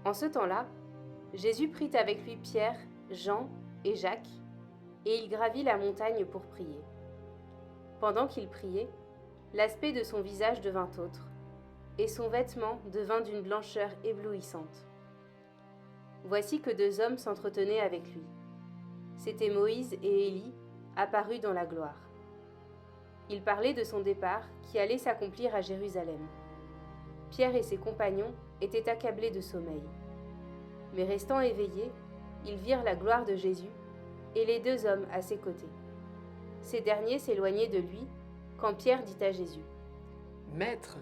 En ce temps-là, Jésus prit avec lui Pierre, Jean et Jacques, et il gravit la montagne pour prier. Pendant qu'il priait, l'aspect de son visage devint autre, et son vêtement devint d'une blancheur éblouissante. Voici que deux hommes s'entretenaient avec lui. C'étaient Moïse et Élie, apparus dans la gloire. Ils parlaient de son départ qui allait s'accomplir à Jérusalem. Pierre et ses compagnons étaient accablés de sommeil. Mais restant éveillés, ils virent la gloire de Jésus et les deux hommes à ses côtés. Ces derniers s'éloignaient de lui quand Pierre dit à Jésus : « Maître,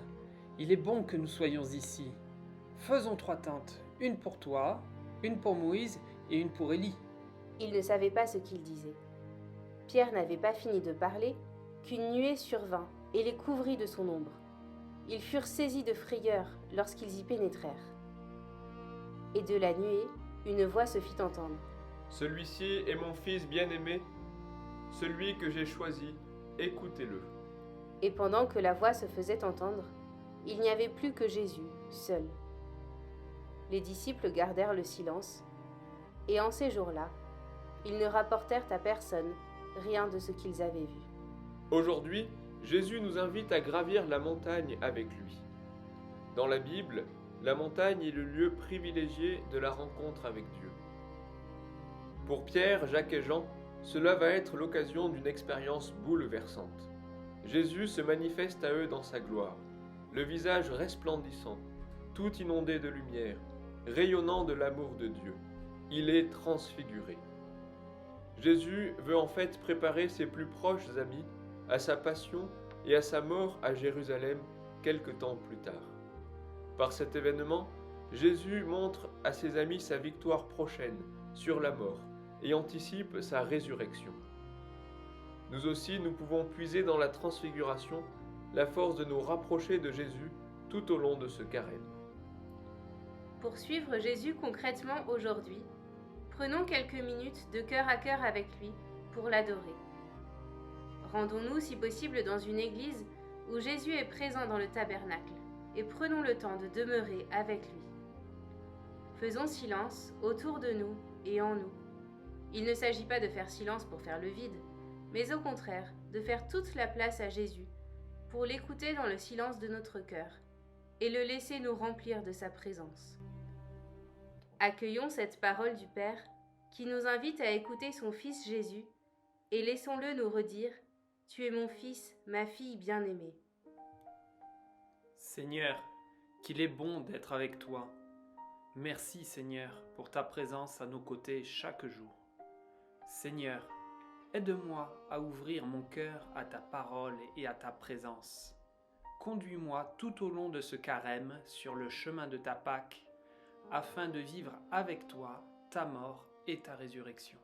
il est bon que nous soyons ici. Faisons 3 tentes, une pour toi, une pour Moïse et une pour Élie. » Ils ne savaient pas ce qu'il disait. Pierre n'avait pas fini de parler qu'une nuée survint et les couvrit de son ombre. Ils furent saisis de frayeur lorsqu'ils y pénétrèrent. Et de la nuée, une voix se fit entendre. « Celui-ci est mon fils bien-aimé, celui que j'ai choisi, écoutez-le. » Et pendant que la voix se faisait entendre, il n'y avait plus que Jésus, seul. Les disciples gardèrent le silence, et en ces jours-là, ils ne rapportèrent à personne rien de ce qu'ils avaient vu. Aujourd'hui, Jésus nous invite à gravir la montagne avec lui. Dans la Bible, la montagne est le lieu privilégié de la rencontre avec Dieu. Pour Pierre, Jacques et Jean, cela va être l'occasion d'une expérience bouleversante. Jésus se manifeste à eux dans sa gloire, le visage resplendissant, tout inondé de lumière, rayonnant de l'amour de Dieu. Il est transfiguré. Jésus veut en fait préparer ses plus proches amis à sa passion et à sa mort à Jérusalem quelque temps plus tard. Par cet événement, Jésus montre à ses amis sa victoire prochaine sur la mort et anticipe sa résurrection. Nous aussi, nous pouvons puiser dans la transfiguration la force de nous rapprocher de Jésus tout au long de ce carême. Pour suivre Jésus concrètement aujourd'hui, prenons quelques minutes de cœur à cœur avec lui pour l'adorer. Rendons-nous si possible dans une église où Jésus est présent dans le tabernacle et prenons le temps de demeurer avec lui. Faisons silence autour de nous et en nous. Il ne s'agit pas de faire silence pour faire le vide, mais au contraire de faire toute la place à Jésus pour l'écouter dans le silence de notre cœur et le laisser nous remplir de sa présence. Accueillons cette parole du Père qui nous invite à écouter son Fils Jésus et laissons-le nous redire « Tu es mon Fils, ma fille bien-aimée ». Seigneur, qu'il est bon d'être avec toi. Merci Seigneur pour ta présence à nos côtés chaque jour. Seigneur, aide-moi à ouvrir mon cœur à ta parole et à ta présence. Conduis-moi tout au long de ce carême sur le chemin de ta Pâque, afin de vivre avec toi ta mort et ta résurrection.